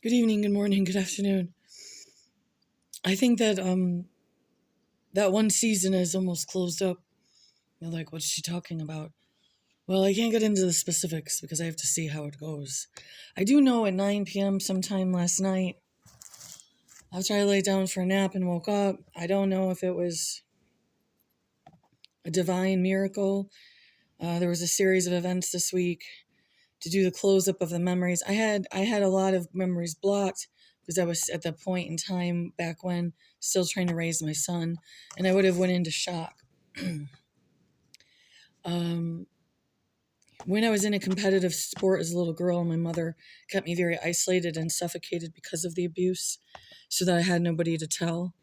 Good evening, good morning, good afternoon. I think that that one season is almost closed up. You're like, what's she talking about? Well, I can't get into the specifics because I have to see how it goes. I do know at 9 p.m. sometime last night, after I lay down for a nap and woke up, I don't know if it was a divine miracle. There was a series of events this week to do the close up of the memories. I had a lot of memories blocked because I was at that point in time back when still trying to raise my son, and I would have went into shock. um, when I was in a competitive sport as a little girl, my mother kept me very isolated and suffocated because of the abuse, so that I had nobody to tell.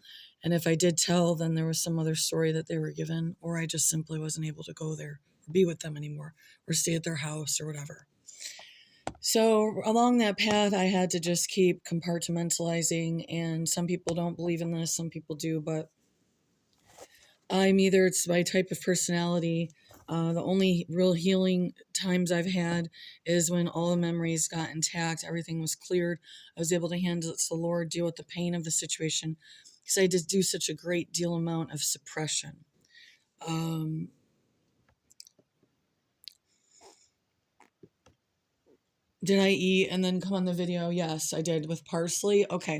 And if I did tell, then there was some other story that they were given, or I just simply wasn't able to go there or be with them anymore or stay at their house or whatever. So along that path, I had to just keep compartmentalizing. And some people don't believe in this, some people do, but it's my type of personality. The only real healing times I've had is when all the memories got intact, everything was cleared. I was able to handle it to the Lord, deal with the pain of the situation, because I just do such a great deal amount of suppression. Um, did I eat and then come on the video? Yes, I did, with parsley. Okay.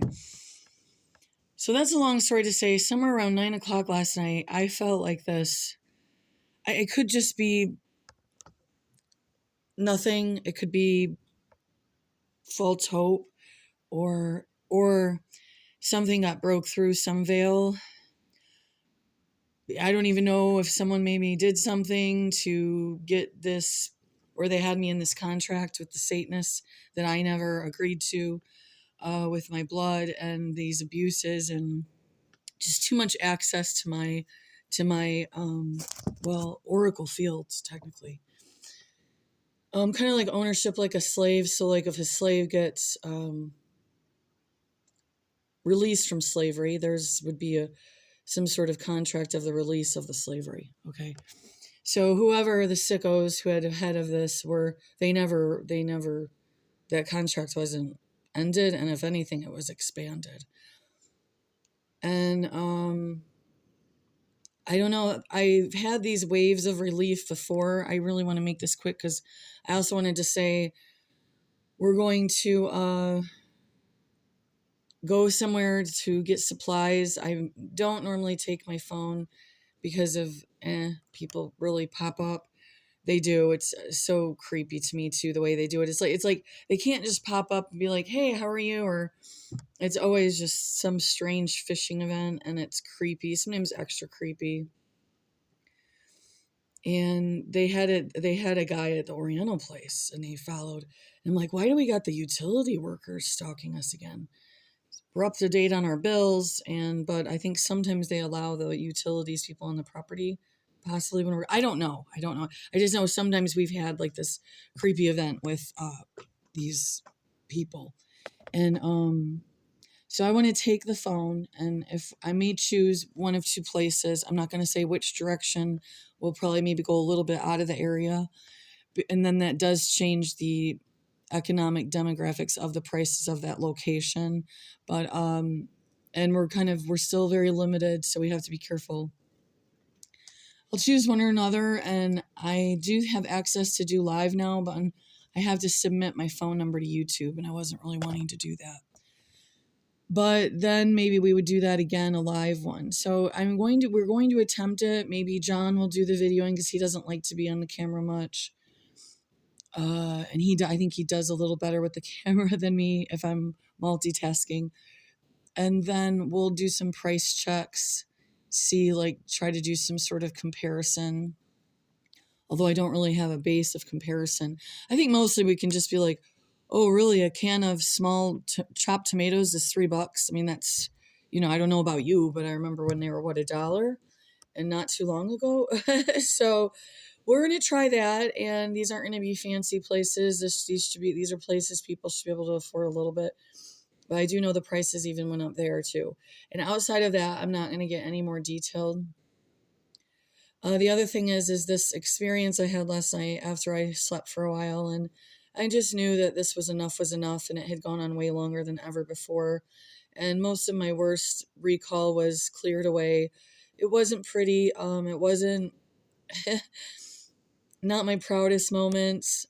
So that's a long story to say. Somewhere around 9 o'clock last night, I felt like this. It could just be nothing. It could be false hope, or something got broke through some veil. I don't even know if someone maybe did something to get this, or they had me in this contract with the Satanists that I never agreed to, with my blood and these abuses and just too much access to my oracle fields, technically. Kind of like ownership, like a slave. So like if a slave gets released from slavery, there's would be some sort of contract of the release of the slavery. Okay. So whoever the sickos who had head of this were, they never, that contract wasn't ended. And if anything, it was expanded. And I don't know. I've had these waves of relief before. I really want to make this quick because I also wanted to say we're going to go somewhere to get supplies. I don't normally take my phone because of people really pop up. They do. It's so creepy to me too, the way they do it. It's like they can't just pop up and be like, "Hey, how are you?" Or it's always just some strange fishing event, and it's creepy. Sometimes extra creepy. And they had a guy at the Oriental place, and he followed. And I'm like, why do we got the utility workers stalking us again? We're up to date on our bills, but I think sometimes they allow the utilities people on the property, possibly when I don't know. I just know sometimes we've had like this creepy event with these people. And so I want to take the phone, and if I may choose one of two places, I'm not going to say which direction. We'll probably maybe go a little bit out of the area, and then that does change the economic demographics of the prices of that location. But and we're still very limited, so we have to be careful. I'll choose one or another, and I do have access to do live now, but I have to submit my phone number to YouTube, and I wasn't really wanting to do that. But then maybe we would do that again, a live one. So we're going to attempt it. Maybe John will do the videoing because he doesn't like to be on the camera much. And I think he does a little better with the camera than me if I'm multitasking. And then we'll do some price checks, try to do some sort of comparison. Although I don't really have a base of comparison. I think mostly we can just be like, oh, really? A can of small chopped tomatoes is $3. I mean, that's, I don't know about you, but I remember when they were, $1? And not too long ago. So we're going to try that. And these aren't going to be fancy places. These are places people should be able to afford a little bit. But I do know the prices even went up there too. And outside of that, I'm not going to get any more detailed. The other thing is this experience I had last night after I slept for a while, and I just knew that this was enough, and it had gone on way longer than ever before. And most of my worst recall was cleared away. It wasn't pretty. It wasn't not my proudest moments.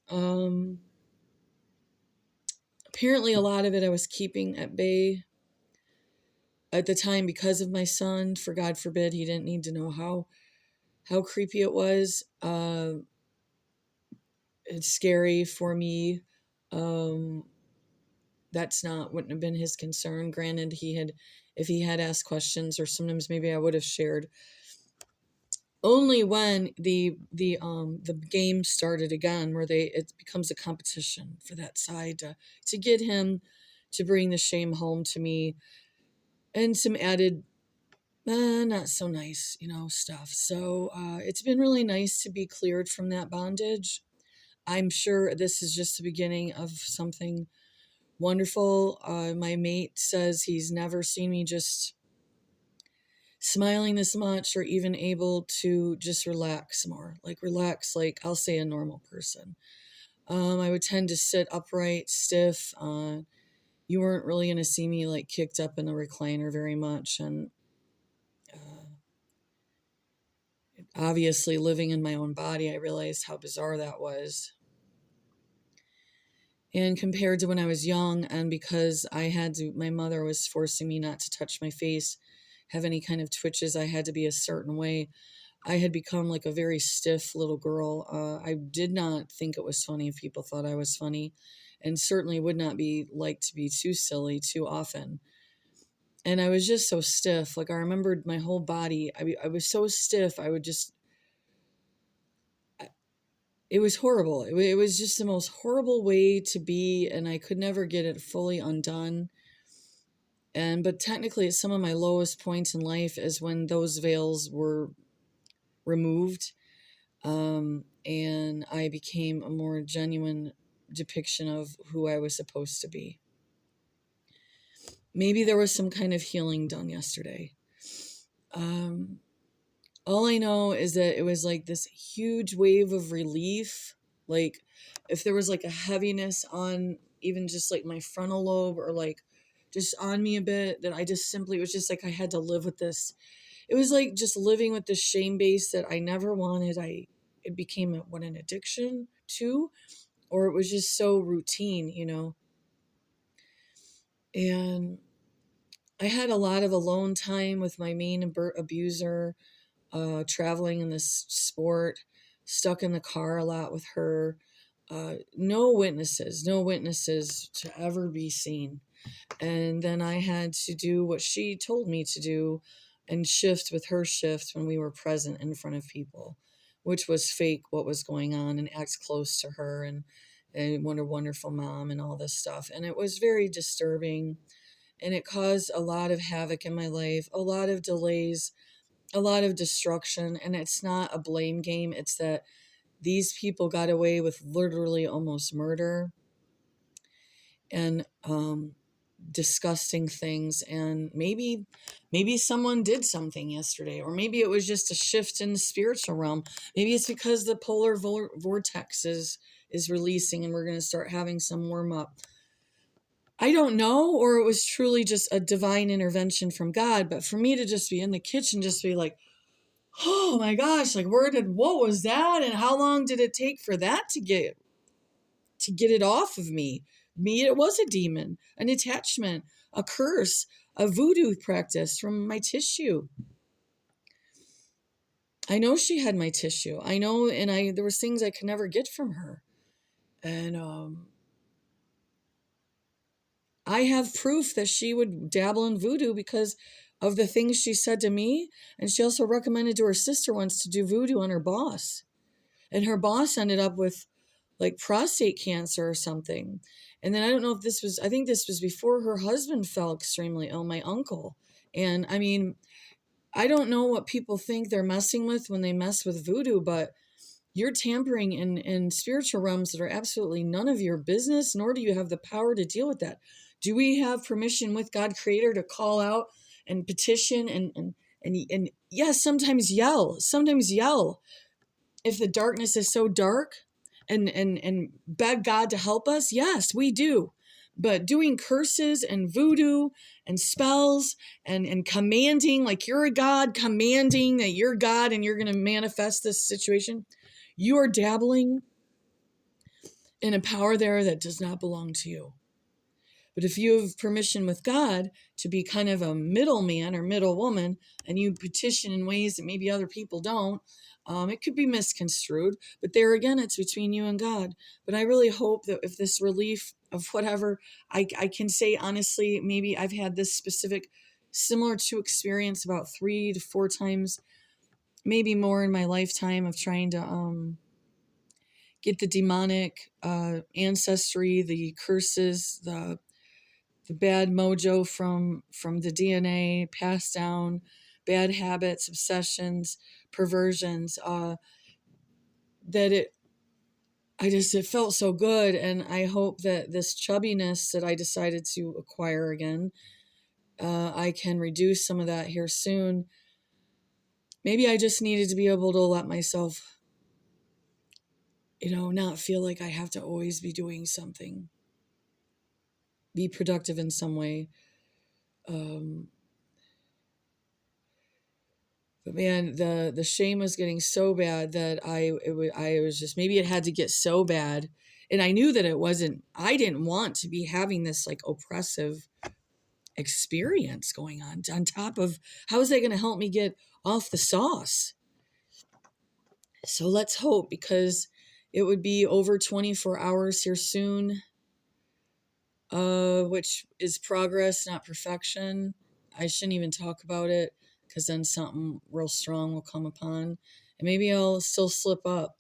Apparently, a lot of it I was keeping at bay at the time because of my son. For God forbid, he didn't need to know how creepy it was. It's scary for me. That's not wouldn't have been his concern. Granted, if he had asked questions, or sometimes maybe I would have shared. Only when the game started again, where it becomes a competition for that side to get him to bring the shame home to me, and some added not so nice, stuff. So it's been really nice to be cleared from that bondage. I'm sure this is just the beginning of something wonderful. My mate says he's never seen me just smiling this much, or even able to just relax more. Like relax, like I'll say a normal person. I would tend to sit upright, stiff. You weren't really going to see me like kicked up in a recliner very much. And obviously, living in my own body, I realized how bizarre that was. And compared to when I was young, and because my mother was forcing me not to touch my face, have any kind of twitches, I had to be a certain way. I had become like a very stiff little girl. I did not think it was funny if people thought I was funny, and certainly would not be like to be too silly too often. And I was just so stiff. Like I remembered my whole body. I was so stiff. It was horrible. It was just the most horrible way to be, and I could never get it fully undone. But technically, at some of my lowest points in life is when those veils were removed, and I became a more genuine depiction of who I was supposed to be. Maybe there was some kind of healing done yesterday. All I know is that it was like this huge wave of relief. Like if there was like a heaviness on even just like my frontal lobe, or like just on me a bit, that I just simply, it was just like I had to live with this. It was like just living with this shame base that I never wanted. It became an addiction to, or it was just so routine, And I had a lot of alone time with my main abuser, traveling in this sport, stuck in the car a lot with her. No witnesses to ever be seen. And then I had to do what she told me to do, and shift with her shift when we were present in front of people, which was fake what was going on, and act close to her, and what a wonderful mom and all this stuff. And it was very disturbing, and it caused a lot of havoc in my life, a lot of delays, a lot of destruction. And it's not a blame game. It's that these people got away with literally almost murder, and disgusting things. And maybe someone did something yesterday, or maybe it was just a shift in the spiritual realm. Maybe it's because the polar vortex is releasing, and we're going to start having some warm up. I don't know, or it was truly just a divine intervention from God. But for me to just be in the kitchen, just be like, oh my gosh, like what was that? And how long did it take for that to get it off of me? It was a demon, an attachment, a curse, a voodoo practice from my tissue. I know she had my tissue. I know, and there was things I could never get from her. And I have proof that she would dabble in voodoo because of the things she said to me. And she also recommended to her sister once to do voodoo on her boss. And her boss ended up with like prostate cancer or something. And then I think this was before her husband fell extremely ill, my uncle. And I mean, I don't know what people think they're messing with when they mess with voodoo, but you're tampering in spiritual realms that are absolutely none of your business, nor do you have the power to deal with that. Do we have permission with God Creator to call out and petition and yes, sometimes yell. If the darkness is so dark and beg God to help us? Yes, we do. But doing curses and voodoo and spells and commanding, like you're a God, commanding that you're God and you're going to manifest this situation, you are dabbling in a power there that does not belong to you. But if you have permission with God to be kind of a middleman or middle woman, and you petition in ways that maybe other people don't, it could be misconstrued. But there again, it's between you and God. But I really hope that if this relief of whatever, I can say honestly, maybe I've had this specific, similar to experience about 3 to 4 times, maybe more in my lifetime of trying to get the demonic ancestry, the curses, the bad mojo from the DNA passed down, bad habits, obsessions, perversions, that it felt so good. And I hope that this chubbiness that I decided to acquire again, I can reduce some of that here soon. Maybe I just needed to be able to let myself, not feel like I have to always be doing something, be productive in some way. But man, the shame was getting so bad that I was just, maybe it had to get so bad, and I knew that I didn't want to be having this like oppressive experience going on top of, how is that going to help me get off the sauce? So let's hope, because it would be over 24 hours here soon, which is progress, not perfection. I shouldn't even talk about it, because then something real strong will come upon, and maybe I'll still slip up.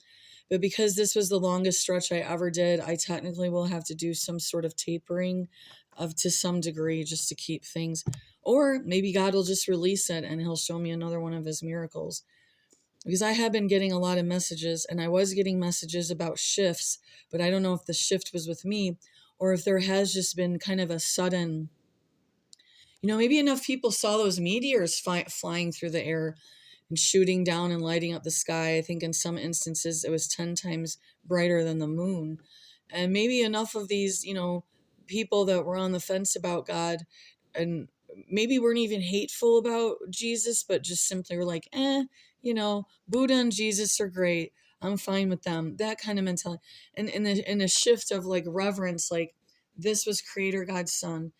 But because this was the longest stretch I ever did, I technically will have to do some sort of tapering to some degree, just to keep things, or maybe God will just release it and he'll show me another one of his miracles. Because I have been getting a lot of messages, and I was getting messages about shifts, but I don't know if the shift was with me or if there has just been kind of a sudden, maybe enough people saw those meteors flying through the air and shooting down and lighting up the sky. I think in some instances it was 10 times brighter than the moon. And maybe enough of these, people that were on the fence about God, and maybe weren't even hateful about Jesus, but just simply were like, Buddha and Jesus are great. I'm fine with them. That kind of mentality. And in a shift of like reverence, like this was Creator God's Son.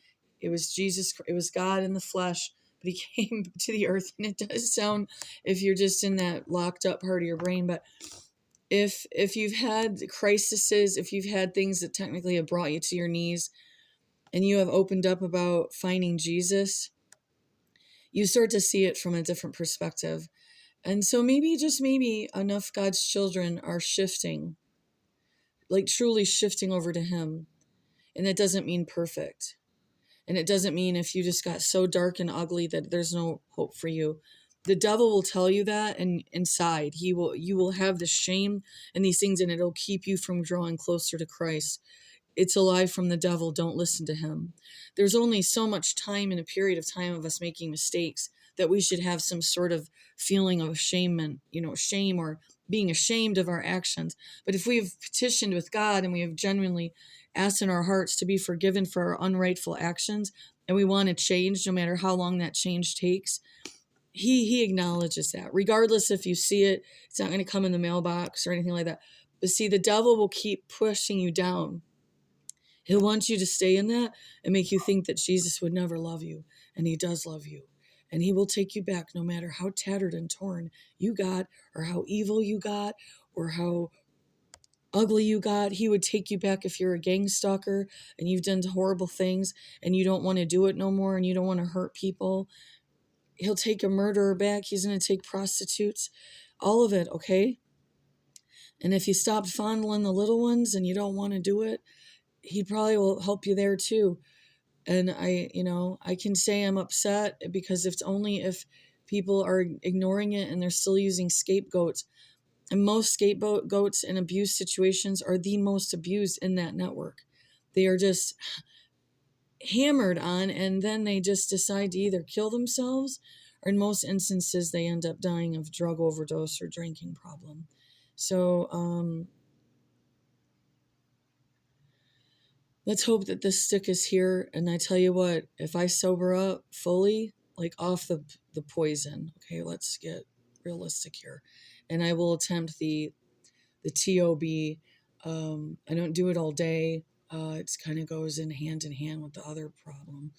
It was Jesus. It was God in the flesh, but he came to the earth. And it does sound, if you're just in that locked up part of your brain, but if you've had crises, if you've had things that technically have brought you to your knees, and you have opened up about finding Jesus, you start to see it from a different perspective. And so maybe, just maybe, enough God's children are shifting, like truly shifting over to him. And that doesn't mean perfect. And it doesn't mean if you just got so dark and ugly that there's no hope for you. The devil will tell you that, and inside you will have the shame and these things, and it'll keep you from drawing closer to Christ. It's a lie from the devil. Don't listen to him. There's only so much time in a period of time of us making mistakes that we should have some sort of feeling of shame, or being ashamed of our actions. But if we have petitioned with God and we have genuinely asked in our hearts to be forgiven for our unrightful actions, and we want to change, no matter how long that change takes, he acknowledges that. Regardless if you see it, it's not going to come in the mailbox or anything like that. But see, the devil will keep pushing you down. He'll want you to stay in that and make you think that Jesus would never love you. And he does love you. And he will take you back no matter how tattered and torn you got, or how evil you got, or how ugly you got. He would take you back if you're a gang stalker and you've done horrible things and you don't want to do it no more and you don't want to hurt people. He'll take a murderer back. He's going to take prostitutes. All of it, okay? And if you stop fondling the little ones and you don't want to do it, he probably will help you there too. And I can say I'm upset, because it's only if people are ignoring it and they're still using scapegoats. And most scapegoats in abuse situations are the most abused in that network. They are just hammered on, and then they just decide to either kill themselves, or in most instances, they end up dying of drug overdose or drinking problem. So, let's hope that this stick is here. And I tell you what, if I sober up fully, like off the poison, okay, let's get realistic here. And I will attempt the TOB. I don't do it all day. It kind of goes in hand with the other problem.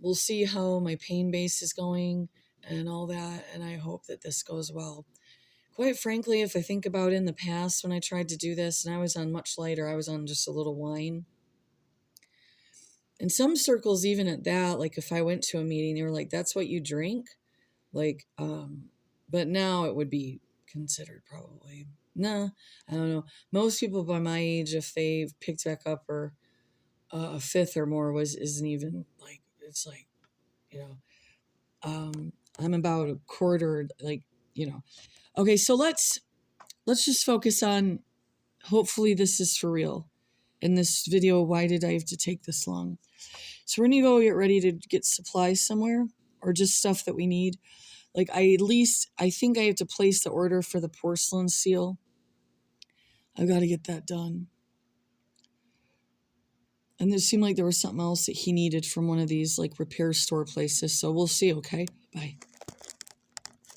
We'll see how my pain base is going and all that, and I hope that this goes well. Quite frankly, if I think about in the past when I tried to do this, and I was on much lighter, I was on just a little wine. In some circles, even at that, like if I went to a meeting, they were like, "That's what you drink," like. But now it would be considered probably. Nah, I don't know. Most people by my age, if they've picked back up or a fifth or more, isn't even like it's like, you know. I'm about a quarter, like, you know. Okay, so let's just focus on. Hopefully, this is for real. In this video, why did I have to take this long? So we're gonna go get ready to get supplies somewhere, or just stuff that we need. Like I think I have to place the order for the porcelain seal. I've got to get that done. And it seemed like there was something else that he needed from one of these like repair store places. So we'll see, okay? Bye.